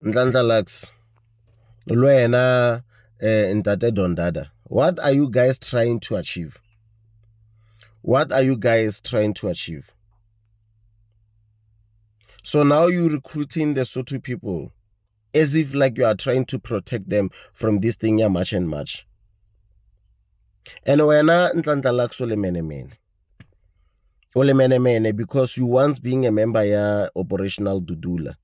Ndlandla Lux, Luena, Ntate Dondada, what are you guys trying to achieve? What are you guys trying to achieve? So now you're recruiting the Sotho people as if like you are trying to protect them from this thing, yeah, match and match. And wena Ndlandla Lux ole mene because you once being a member ya Operational Dudula,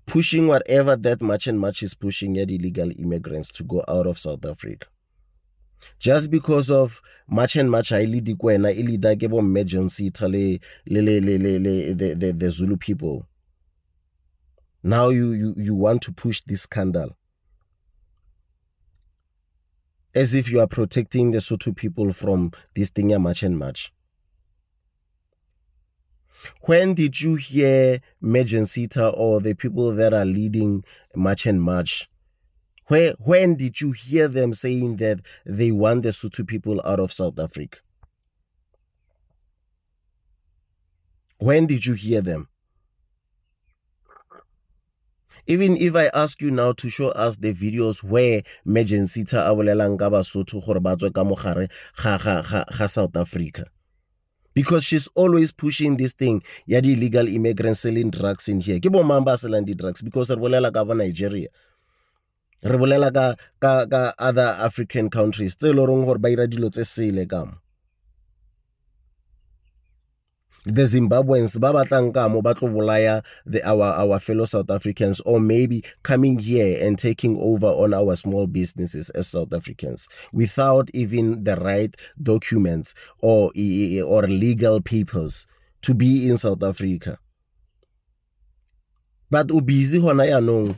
pushing whatever that match and match is pushing yet illegal immigrants to go out of South Africa. Just because of match and match I lead kwena ilida ke bo emergency tale the Zulu people. Now you want to push this scandal as if you are protecting the Sotho people from this thing ya match and match. When did you hear Mejansita or the people that are leading March and March? When did you hear them saying that they want the Sotho people out of South Africa? When did you hear them? Even if I ask you now to show us the videos where Mejansita a bolelang ka Basotho gore ba tswe ka mogare ga South Africa. Because she's always pushing this thing, ya the illegal immigrants selling drugs in here. Ke bo mang ba selling the drugs because re bolela ka ba Nigeria. Re bolela ka other African countries tse lorong gore ba ira dilo tse sele ka mo. The Zimbabweans ba batlang ka mo ba tlo bolaya our fellow South Africans, or maybe coming here and taking over on our small businesses as South Africans without even the right documents or legal papers to be in South Africa. But busy hona yanong,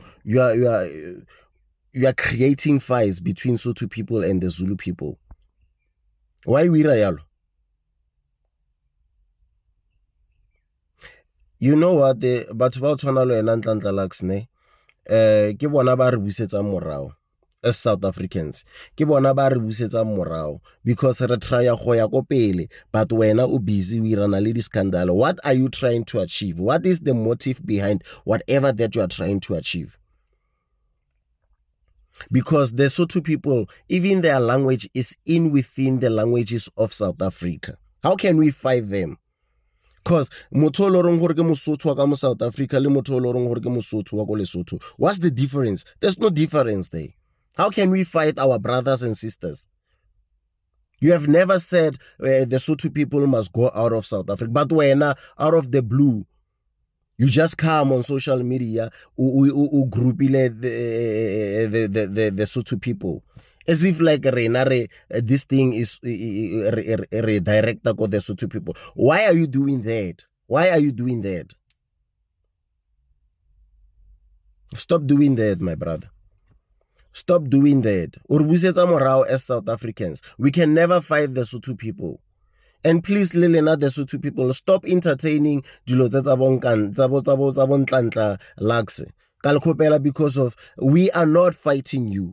you are creating fights between Sotho people and the Zulu people. Why we yalo? You know what, batho ba tshwana le wena Ndlandla Lux ne ke bona ba re busetsa morao as South Africans, ke bona ba re busetsa morao because re try go ya go pele, but wena o busy we rana le di scandal. What are you trying to achieve? What is the motive behind whatever that you are trying to achieve? Because the Sotho people, even their language is within the languages of South Africa. How can we fight them? Because motho lo reng gore ke Mosotho wa ka mo South Africa le motho lo reng gore ke Mosotho wa ko Lesotho, what's the difference? There's no difference there. How can we fight our brothers and sisters? You have never said the Sotho people must go out of South Africa, but when out of the blue you just come on social media groupile the Sotho people as if like this thing is director of the Sotho people. Why are you doing that? Why are you doing that? Stop doing that, my brother. Stop doing that. Urbusetsa morao as South Africans. We can never fight the Sotho people. And please, Lilena, the Sotho people, stop entertaining dilo tsa Ndlandla Lux. Because of we are not fighting you.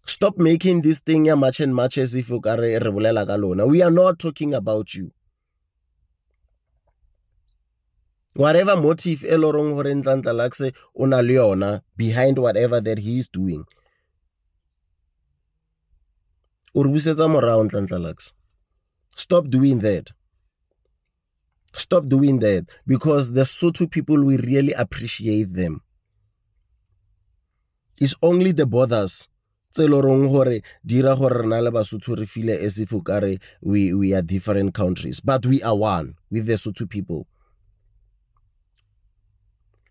Stop making this thing ya match and match as if you are re bolela ka lona. We are not talking about you. Whatever motive elorong hore Ndlandla Lux ona le yona behind whatever that he is doing. Urbusetsa morao Ndlandla Lux. Stop doing that. Stop doing that, because the Sotho people, we really appreciate them. It's only the borders dira gore rena le Basotho re feel as if we are different countries, but we are one with the Sotho people.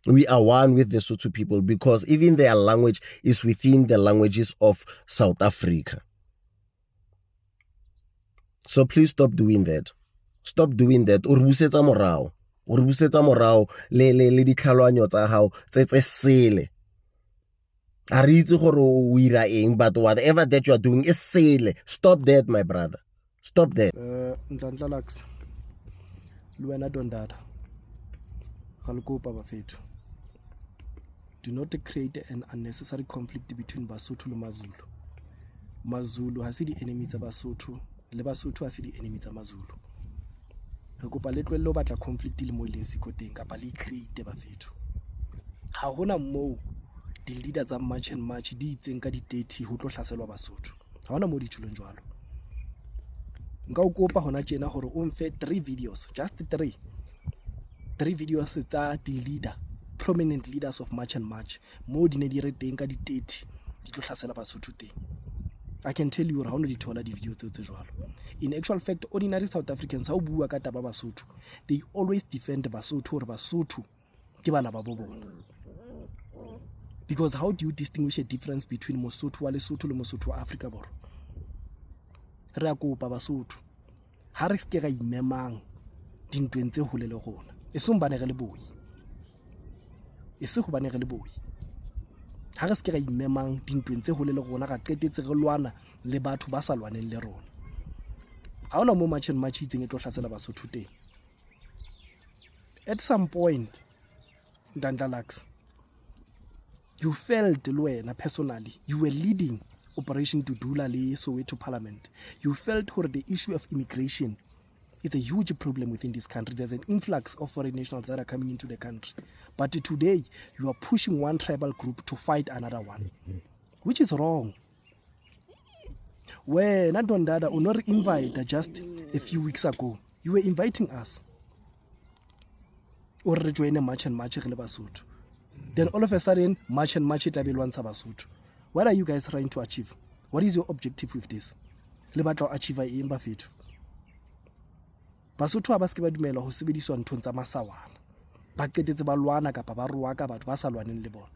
We are one with the Sotho people because even their language is within the languages of South Africa. So please stop doing that. Stop doing that. Urbusetsa morao. Urbusetsa morao le ditlhaloanyo tsa hao tse sele. A re itse gore o ira eng, but whatever that you are doing is sele. Stop that, my brother. Stop that. Ndlandla Lux, Luena Dondada, Galkopa bafethu. Do not create an unnecessary conflict between Basotho le Mazulu. Mazulu ha se di enemy tsa Basotho, le Basotho ha se di enemy tsa Mazulu. Re kopa le tlwelle ho batla conflict le mo ileng siko teng kapa le create bafethu. ha hona moo di-leader tsa March and March di itseng ka di-30 ho tlo hlaselwa Basotho. Ha hona moo di tshuleng jwalo. Nka o kopa hona tjena hore o mfe 3 videos, just 3 videos tsa di-leader, prominent leaders of March and March, moo di ne di re teng ka di-30 di tlo hlasela Basotho teng. I can tell you, ha hona di thola di-video tse jwalo. In actual fact, ordinary South Africans, ha o bua ka taba Basotho, they always defend Basotho hore Basotho ke bana ba bo bona. Because how do you distinguish a difference between Mosotho wa Lesotho le Mosotho wa Afrika Borwa? Re a kopa Basotho, ha re ke ga imemang dintweng tse hole le rona, e seng bane re le boi, e se go bane re le boi. Ha re se ke ga imemang dintweng tse hole le rona, ga qetetse re lwana le batho ba sa lwaneng le rona. Ha ona mo March and March itseng e tlo hlasela Basotho teng. At some point, Ndandalax, you felt le wena personally, you were leading Operation Dudula le Soweto Parliament. You felt where the issue of immigration is a huge problem within this country. There's an influx of foreign nationals that are coming into the country. But today, you are pushing one tribal group to fight another one, which is wrong. When Ndondada or not invited just a few weeks ago, you were inviting us. Or join a March and March le Basotho. Then all of a sudden, March and March itabelwantsha Basotho. What are you guys trying to achieve? What is your objective with this? Le batla achieve eng ba fethu? Basotho ha ba se ba dumela ho sebediswa nthong tsa masawana. Ba qetetse ba lwana kapa ba roa ka batho ba sa lwaneng le bona.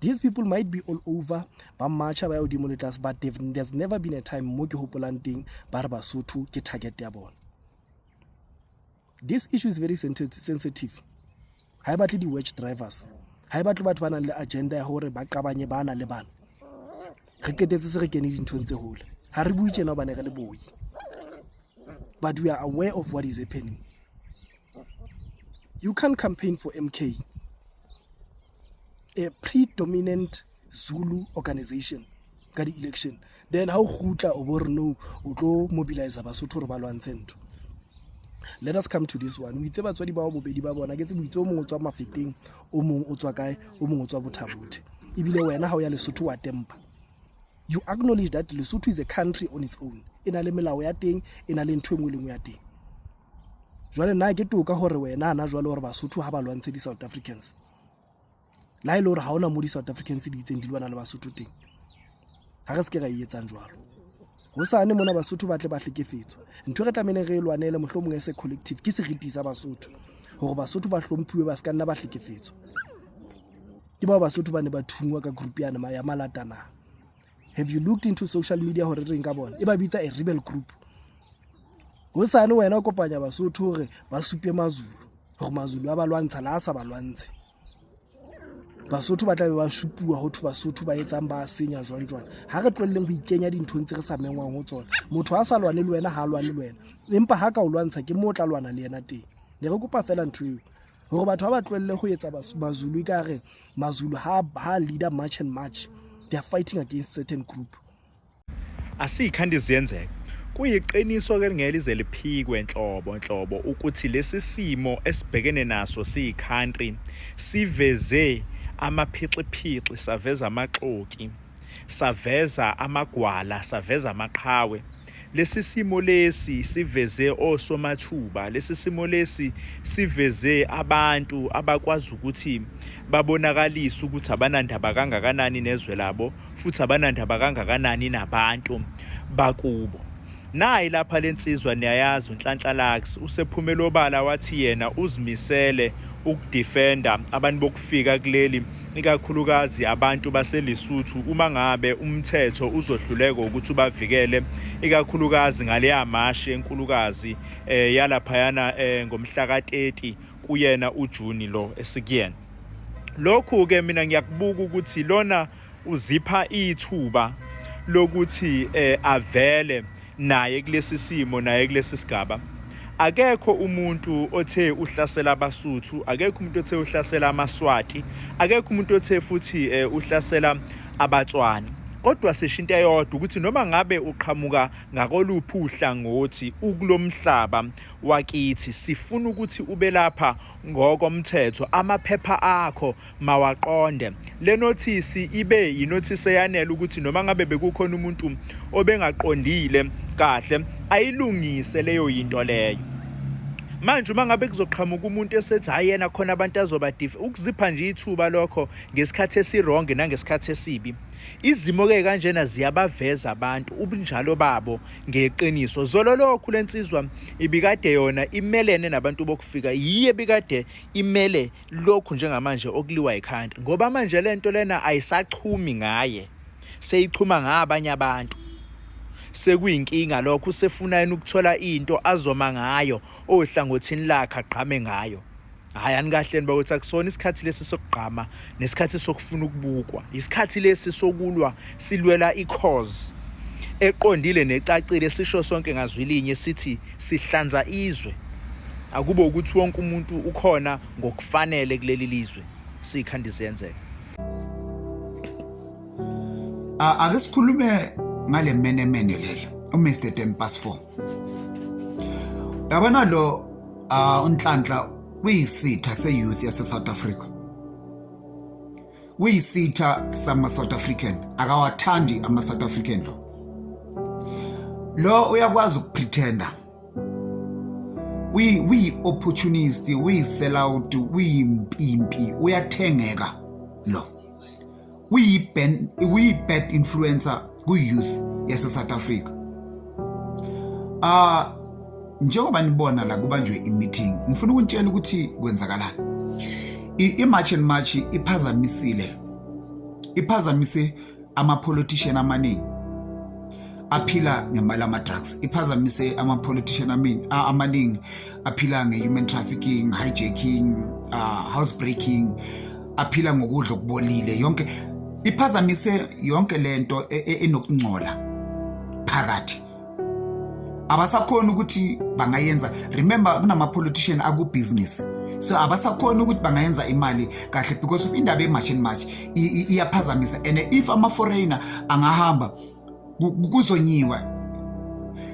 These people might be all over, ba marcha ba yo dimonitas, but there's never been a time mo ke hopolang teng ba re Basotho ke target ya bona. This issue is very sensitive. Ha e batle di-wedge drivers, ha e batle batho ba nang le agenda ya hore ba qabanye bana le bana. Re qetetse se re kene dinthong tse hole. Ha re bue tjena ba ne re le boi. But we are aware of what is happening. You can't campaign for MK, a predominant Zulu organization, ka di-election. Then how khutla o bo re no o tlo mobilize Basotho re ba lwantshe ntho. Let us come to this one. We itse batswadi ba bobedi ba bona ke tse buitse o mong o tswa Mafeteng, o mong o tswa kae, o mong o tswa Bothabothe. Ibile wena ha o ya Lesotho wa tempa. You acknowledge that Lesotho is a country on its own. Ina le melao ya teng, ina le ntho engwe le ngwe ya teng. Jwale nna ke toka hore wena ana jwale hore Basotho ha ba lwantshe di South Africans. La ile hore ha ona mo di South Africans di itseng di lwana le Basotho teng. Ha re se ke ga etsang jwalo. Ho sane mona Basotho ba tle ba hlekefetswa. Ntho re tlamene re lwanele mohlomong e se collective ke seriti sa Basotho hore Basotho ba hlomphiwe ba ska nna ba hlekefetswa. Ke ba Basotho ba ne ba thungwa ka group ya Malatana. Have you looked into social media hore re nka bona? E ba bitsa a rebel group. Ho sane wena o kopanya Basotho hore ba supe Mazulu, hore Mazulu a ba lwantsha la sa ba lwantshe. Basotho ba tla be ba shupuwa ho thu Basotho ba etsang ba senya jwang. Ha re tlwelleng ho ikenya dinthong tse re sa mengwang ho tsona. Motho ha sa lwane le wena ha lwane le wena. Empa ha ka o lwantsha ke mo tla lwana le yena teng. Ne re kopa fela ntho eo hore batho ba tlwelle ho etsa Mazulu ka re Mazulu ha leader March and March, they are fighting against certain group. Asikhandi ziyenzeka. Kuyiqiniso ke ngelize liphikwe enhlobo ukuthi lesi simo esibhekene naso siyi-country siveze amaphixi saveza amaxoki, saveza amagwala, saveza amaqhawe. Lesi simo lesi siveze osomathuba, lesi simo lesi siveze abantu abakwazi ukuthi babonakalise ukuthi abanandaba kangakanani nezwe labo, futhi abanandaba kangakanani nabantu bakubo. Nayi lapha lensizwa niyayazi uNhlanhla usephumela obala wathi yena uzimisele ukudefenda abantu bokufika kuleli ikakhulukazi abantu baseLesotho uma ngabe umthetho uzohluleka ukuthi ubavikele ikakhulukazi ngale yamashi enkulukazi yalapha yana ngomhla ka-30 kuyena uJuni lo esikuyena. Lokhu ke mina ngiyakubuka ukuthi lona uzipha ithuba lokuthi avele naye kulesi simo naye kulesi sigaba. Akekho umuntu othe uhlasela abaSuthu, akekho umuntu othe uhlasela amaSwati, akekho umuntu othe futhi uhlasela abaTswana. kodwa sisho into eyodwa ukuthi noma ngabe uqhamuka ngakoluphi uhlangothi ukulomhlaba wakithi sifuna ukuthi ube lapha ngokomthetho amaphepha akho mawaqonde le notice ibe yinotice eyanele ukuthi noma ngabe bekukhona umuntu obengaqondile kahle ayilungise leyo into leyo. Manje uma ngabe kuzoqhamuka umuntu esethi hayi yena khona abantu azoba ukuzipha nje ithuba lokho ngesikhathi esirong nangesikhathi esibi. Izimo ke kanjena ziyabaveza abantu ubunjalo babo ngeqiniso. Zolo lokhu lensizwa ibikade yona imelene nabantu bokufika yiye bikade imele lokhu njengamanje okuliwa ekhanda ngoba manje lento lena ayisachumi ngaye seyichuma ngabanye abantu. Sekuyinkinga lokho usefuna yena ukuthola into azoma ngayo ohlangothini lakhe aqhame ngayo. Hayi anikahleni bakuthi akusona isikhathi lesi sokugqama nesikhathi sokufuna ukubukwa. Isikhathi lesi sokulwa silwela i-cause eqondile necacile sisho sonke ngazwilinye sithi sihlanza izwe. Akube ukuthi wonke umuntu ukhona ngokufanele kuleli lizwe sikhandi ziyenzeka. Ake sikhulume ngale menemene leli Mr 10:4. Yabona lo uNhlanhla uyisitha se-youth yase South Africa. Uyisitha sama South African akawathandi ama South African lo uyakwazi ukupretenda. We opportunist, we sell out, we impimpi, uyathengeka lo. We bad influencer ku-youth yase South Africa. Njengoba nibona la kubanjwe i-meeting ngifuna ukutshela ukuthi kwenzakalani. I-march and march iphazamise ama-politician amaningi aphila ngemali ama-drugs. Iphazamise ama-politician amaningi aphila nge-human trafficking, hijacking, housebreaking, aphila ngokudla okubolile yonke. Iphazamise yonke lento enokungcola phakathi. Abasakhona ukuthi bangayenza. Remember kunama politician aku business. So abasakhona ukuthi bangayenza imali kahle because of indaba ematch and match iyaphazamisa. And if ama foreigner angahamba kuzonyiwa.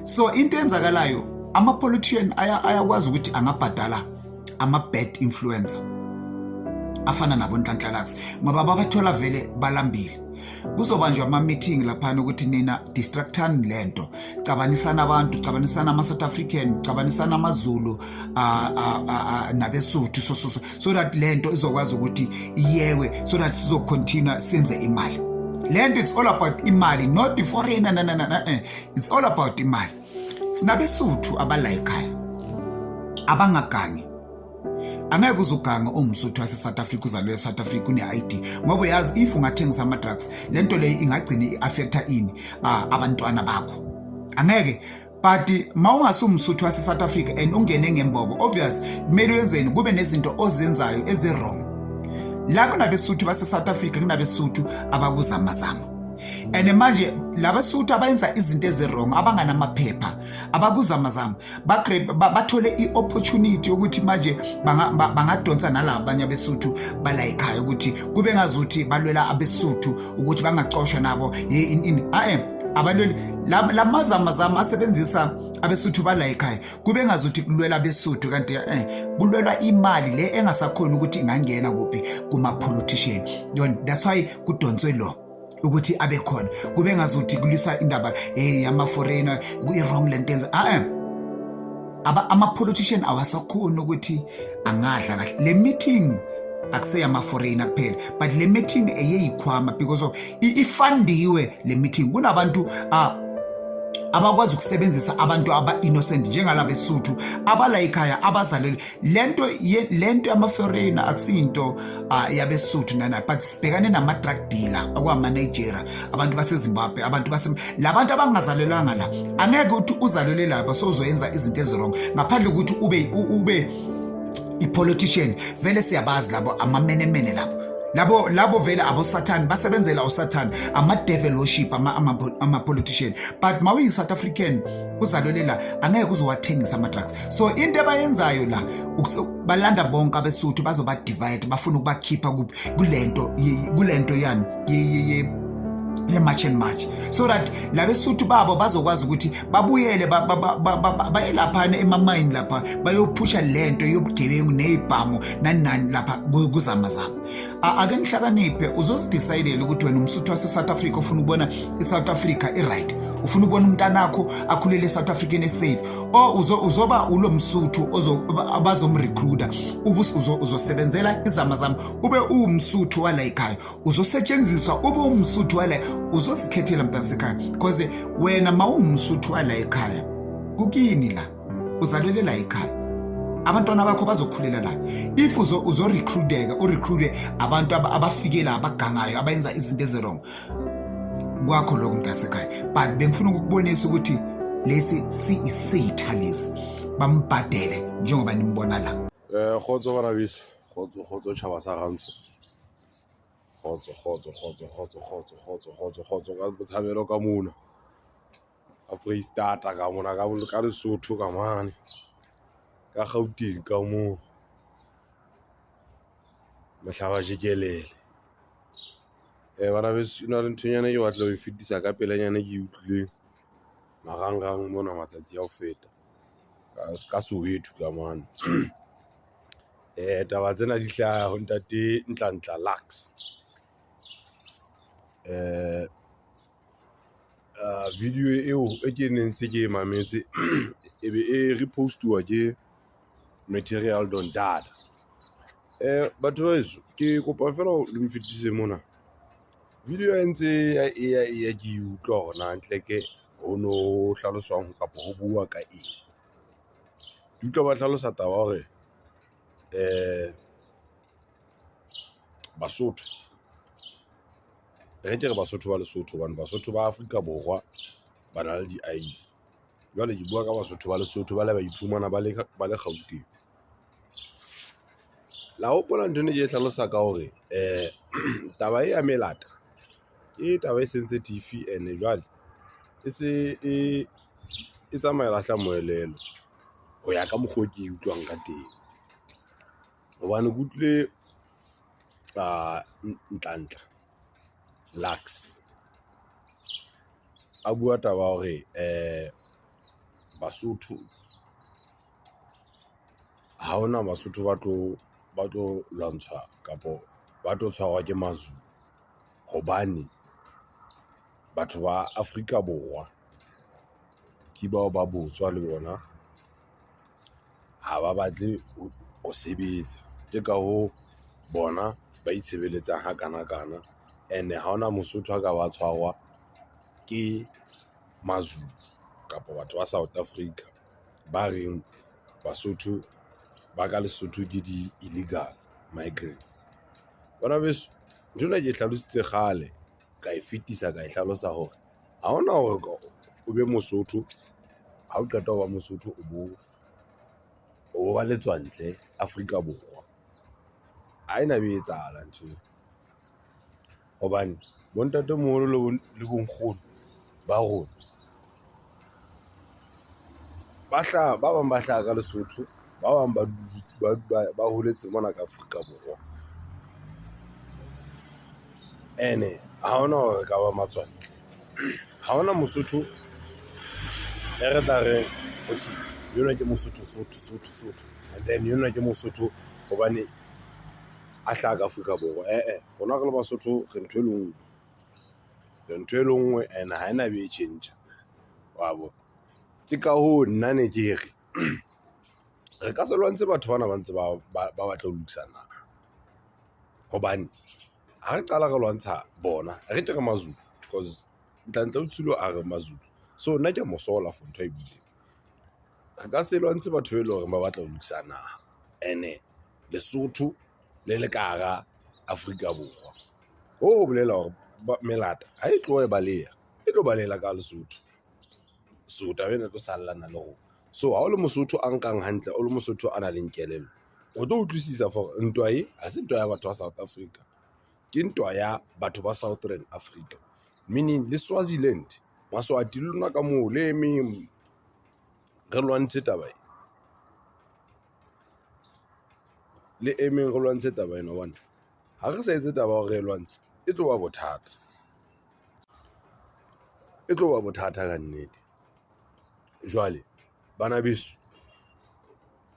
So into enzakalayo ama politician ayakwazi ukuthi angabhadala ama bad influencer afana nabo Nhlanhla ngoba babathola vele balambile. Kuzobanjwa ama meeting lapha ukuthi nina distractani lento, cabanisana abantu, cabanisana ama South African, cabanisana amaZulu nabeSuthu so that lento izokwazi ukuthi iyewe so that sizo continue senze imali. Lento it's all about imali, not the foreigner. It's all about imali. SinabeSuthu abala ekhaya abangagangi. Angeke uzuganga umsuthu wase South Africa uzalwe South Africa une-ID ngoba uyazi if ungathengisa ama drugs lento leyo ingagcina iaffecta ini abantwana bakho. Angeke but mawungasumsuthu wase South Africa and ungene ngembobo obvious kumele wenzeni kube nezinto ozenzayo ezi-wrong. La kunabeSuthu base South Africa kunabeSuthu abakuzamazama. And manje labeSuthu abayenza izinto ezi-wrong abanganamaphepha abakuzamazama bathole i-opportunity ukuthi manje bangadonsa nalabo abanye abeSuthu bala ekhaya ukuthi kube ngazuthi balwela abeSuthu ukuthi bangacoshwa nabo abalweli lamazamazama asebenzisa abeSuthu bala ekhaya kube ngazuthi kulwela abeSuthu kanti kulwelwa imali le engasakhona ukuthi ingangena kuphi kuma politician. That's why kudonswe lo ukuthi abe khona kube ngazuthi kulisa indaba ama foreigner ku-wrong lentenza ama politician awasakhona ukuthi angadla kahle. Le meeting akuseya ama foreigner kuphela but le meeting eyeyikhwama because of ifandiwe. Le meeting kunabantu abakwazi ukusebenzisa abantu aba-innocent njengala beSuthu abala ekhaya abazalele lento yama-foreigner akusiyinto yabeSuthu nana but sibhekane nama-drug dealer akwama-Nigeria, abantu baseZimbabwe, abantu labantu abangazalelanga la. Angeke ukuthi uzalele lapha sozoyenza izinto ezirong ngaphandle ukuthi ube i-politician. Vele siyabazi labo amamenemene labo vele abosathane basebenzela usathane ama-devil worship ama-politician. But mawuyi South African uzalwelela angeke uzowathengisa ama-drugs. So into abayenzayo la balanda bonke abeSuthu bazoba divide bafuna ukubakhipha kulento yani much and much, so that labesuthu babo bazokwazi ukuthi babuyele bayelaphana emamayini lapha bayophusha lento yobugebengu nezibhamu nani lapha kuzamazama. Ake nihlakaniphe uzosidecide ukuthi wena umsuthu wase South Africa ufuna ukubona iSouth Africa right, ufuna ukubona umntanakho akhulele eSouth Africa safe, or uzoba ulo msuthu abazomrecruiter uzosebenzela izamazama ube umsuthu wala ekhaya, uzosetshenziswa ube umsuthu wala uzosikhethela mntasekhaya, because wena mawumsuthu wala ekhaya kukini la uzalele la ekhaya, abantwana bakho bazokhulela la. If uzorecruiteka urecruite abantu abafikela abagangayo abayenza izinto ezirong kwakho lokho mntasekhaya, but bengifuna ukubonisa ukuthi lesi siyisetha lesi bambhadele njengoba nimbona la. Khotso bana biso, khotso tšhaba sa gantsho, khotso ka botshabelo ka mona ka Freistata ka mona ka Lesotho ka mane ka Gauteng ka moo Mohlaba Jikelele. Bana beso ena le nthonyana ke batla ho fetisa ka pelenyana ke utlwileng marangrang mona matsatsi a ho feta ka Soweto ka mane. Taba tsena di hlaha ho ntate Nhlanhla Lux. Video eo e ke nentse ke mametse e be e repostiwa ke Material Don Dada. Batho ba eso ke kopa fela le mfetise mona video e ntse ya ke utlwa hore na ntle ke ho no hlaloswang kapo ho bua ka eng. Ke utlwa ba hlalosa taba hore Basotho re tere Basotho ba Lesotho hobane Basotho ba Afrika Borwa ba na le di-ID. Jwale ke bua ka Basotho ba Lesotho ba le ba iphumana ba le Gauteng. La hopola ntho ne ke hlalosa ka hore taba e ya melata ke taba e sensitive and jwale e se e tsamaela hlamoelelo ho ya ka mokgwa ke utlwang ka teng, hobane ke utlwe Nhlanhla Lux a bua taba hore Basotho ha ona Basotho ba tlo lwantshwa kapo ba tlo tshwarwa ke Mazulu, hobane batho ba Afrika Borwa ke bao ba botswa le bona ha ba batle ho sebetsa, ke ka ho bona ba itshebeletsa ha kana and ha ona Mosotho a ka ba tshwarwa ke Mazulu kapo batho ba South Africa ba reng Basotho ba ka Lesotho ke di-illegal migrants. Bona beso njona ke hlalositse kgale ka e fetisa ka e hlalosa hore ha ona hore o be Mosotho ha o qeta ho ba Mosotho o ba letswantle Afrika Borwa. Ha ena be etsahala ntho hobane bontate moholo le bonkgono ba rona ba bang ba hlaha ka Lesotho, ba bang ba holetse mona ka Afrika Borwa, ene ha ona hore ka ba matswantle. Ha ona Mosotho e re tla re yona ke Mosotho Sotho and then yona ke Mosotho hobane a hlaha ka Afrika Borwa. Rona re le Basotho re ntho e le nngwe and ha ena be e tjhentjha wa bona. Ke ka ho nna ne ke re ka se lwantse batho bana ba ntse ba batla ho lokisa naha, hobane ha re qala re lwantsha bona re tere Mazulu, because Nhlanhla Utshilo a re Mazulu, so nna ke mosola for ntho e buileng. Re ka se lwantse batho be le hore ba batla ho lokisa naha ene Lesotho le ka hara Afrika Borwa. Ho bolela hore melata ha e tlo e baleha e tlo balela ka Lesotho, so taba ena tlo sallana le rona. So ha o le Mosotho a nkang hantle, o le Mosotho a nang le kelello, o tlo utlwisisa for ntwa e ha se ntwa ya batho ba South Africa, ke ntwa ya batho ba Southern Africa, meaning le Swaziland, Maswati le lona ka moo le emeng re lwantshe taba e, le emeng re lwantshe taba ena hobane ha re sa etse taba hore re lwantshe e tlo ba bothata. e tlo ba bothata ka nnete. Jwale bana beso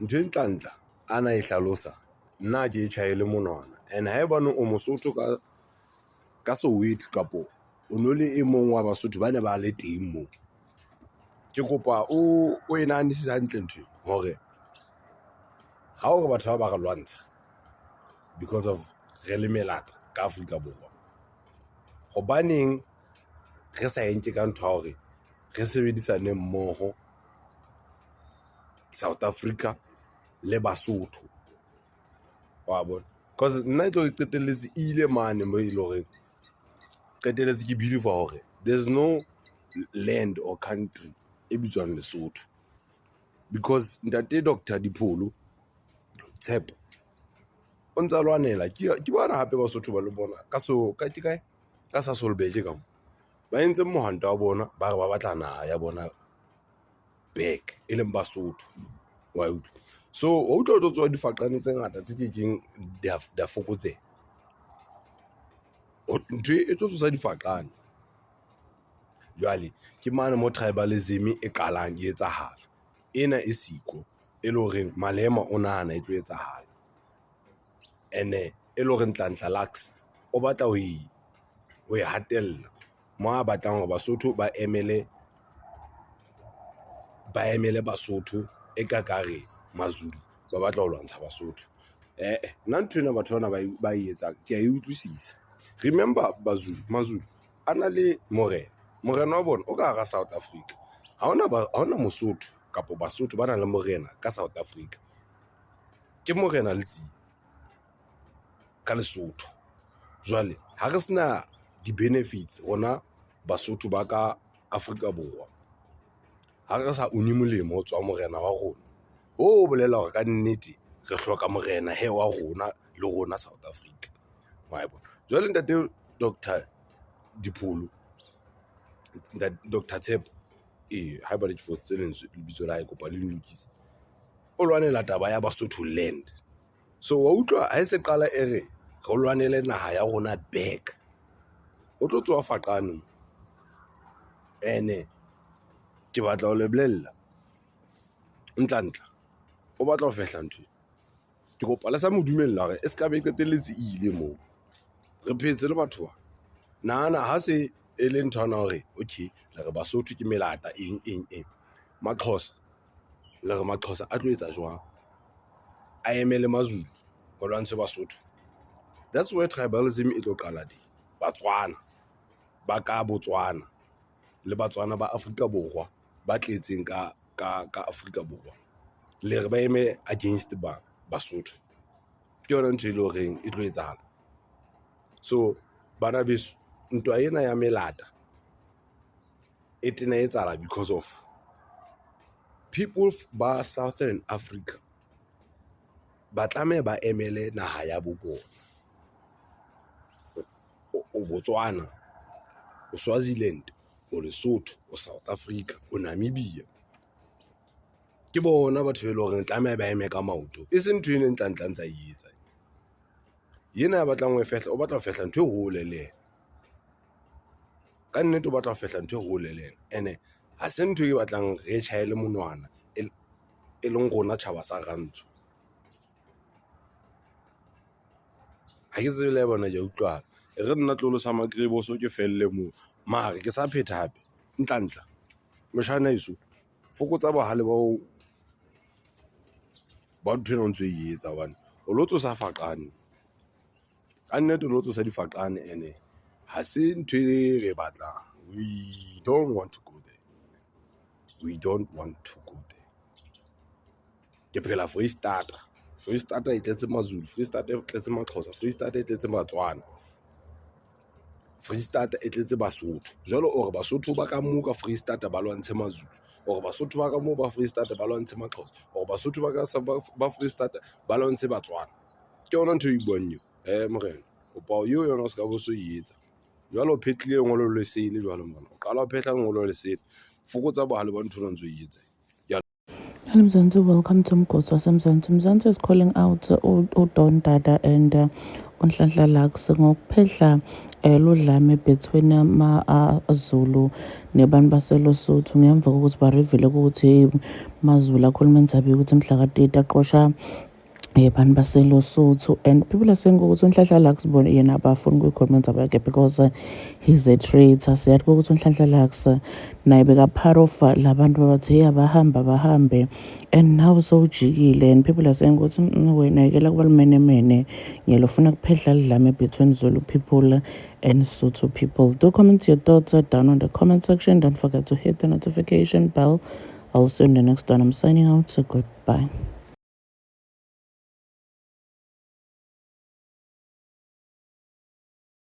ntho e ntla ana e hlalosa nna ke tjhaile monwana, and haebane o Mosotho ka Soweto kapo o no le e mong wa Basotho ba ne ba le teng moo, ke kopa o e nahanisise hantle ntho hore ha o re batho ba re lwantsha because of re le melata ka Afrika Borwa, hobaneng re sa enke ka ntho hore re sebedisane mmoho South Africa le Basotho wa bona. Because nna tlo qetelletse ile mane mo ile hore qetelletse ke believe hore there's no land or country e bitswang Lesotho, because ntate Dr. Dipholo Tshepo o ntsa lwanela ke bona hape Basotho ba le bona ka Sasolburg ka mo ba entse mohwanto wa bona ba re ba batla naha ya bona back e leng Basotho wa utlwa. So o tlo tswa difaqane tse ngata tse kekeng da fokotseha, ntho e tlo tsosa difaqane. Jwale ke mane mo tribalism e qalang e etsahala, ena e siko e le hore Malema o nahana e tlo etsahala, ene e le hore Nhlanhla Lux o batla ho e hatella mo a batlang hore Basotho ba emele Basotho e ka kare Mazulu ba batla ho lwantsha Basotho. Nna ntho ena batho bana ba e etsang ke a e utlwisisa. Remember Mazulu ana le morena wa bona o ka hara South Africa, ha ona Mosotho kapo Basotho ba na le morena ka South Africa, ke morena Letsie ka Lesotho. Jwale ha re sena di-benefits rona Basotho ba ka Afrika Borwa, ha re sa uni molemo ho tswa morena wa rona, o bolela hore ka nnete re hloka morena he wa rona le rona South Africa wa bona. Jwale ntate Dr. Dipholo, Dr. Tshepo ha ba le tse lentswe lebitso la hae kopa le lokise, o lwanela taba ya Basotho land. So wa utlwa ha se qala e re re lwanele naha ya rona back, o tlo tswa faqane ene ke batla ho lebella Nhlanhla o batla ho fehla ntho ke kopa le sa mo dumella hore e ska be qetelletse ile moo re phetse le batho ba nahana ha se e le nthwana hore okay le re Basotho ke melata eng Maxhosa le re Maxhosa a tlo etsa jwang a emele Mazulu ho lwantsha Basotho. That's where tribalism e tlo qala di Batswana ba ka Botswana le Batswana ba Afrika Borwa ba tletseng ka Afrika Borwa le re ba eme against Basotho, ke yona ntho e le horeng e tlo etsahala. So bana beso ntwa ena ya melata e tena etsahala because of people ba Southern Africa ba tlameha ba emele naha ya bo bona, o Botswana, o Swaziland, o Lesotho, o South Africa, o Namibia, ke bona batho be le hore tlameha ba eme ka maoto. E seng ntho ene Nhlanhla ntsa e etsa yena ya batlang ho fehla, o batla ho fehla ntho e hole le ka nnete, o batla ho fehla ntho e hole le ene ha se ntho e batlang re tjhaele monwana e leng rona tjhaba sa Rantsho. Ha ke tsebe le bona ja utlwa re nna tlolo sa makrebo so ke felle mo mare ke sa phetha hape Nhlanhla moshana iso fokotsa bohale ba ntho ena ntse e etsa bana o lotso sa faqane ka nnete, o lotso sa difaqane ene ha se ntho e re batlang. We don't want to go there. Ke phela Freestata e tletse Mazulu, Freestata e tletse Maxhosa, Freestata e tletse Batswana, Freestata e tletse Basotho. Jwale o re Basotho ba ka moo ka Freestata ba lwantshe Mazulu, o re Basotho ba ka moo ba Freestata ba lwantshe Maxhosa, o re Basotho ba Freestata ba lwantshe Batswana. Ke yona ntho e buang morena o pa yo yona o ska bo so e etsa. Jwale o phetlile ngolo le sele jwale mona o qala ho phetla ngolo le sele, fokotsa bohale ba ntho ntse e etsa. Mzansi, welcome to Mgoswa Mzansi. Mzansi is calling out Don Dada and uNhlanhla Lux ngokuphehla ludlame between amaZulu nebantu baseLesotho ngemva kokuthi barivele ukuthi maZulu akhuluma indzaba ukuthi mhla ka-30 aqosha abantu baseLesotho, and people are saying ukuthi uNhlanhla Lux bona yena abafuni ukuyikhuluma indzaba yakhe because he's a traitor. Siyathi ukuthi uNhlanhla Lux naye beka part of labantu bathi bahambe and now sowujikile, and people are saying ukuthi wena yekela kuba limenemene ngiyelo ufuna kuphehla lidlame between Zulu people and Sotho people. Do comment your thoughts down on the comment section. Don't forget to hit the notification bell. I'll see you in the next one. I'm signing out, so goodbye.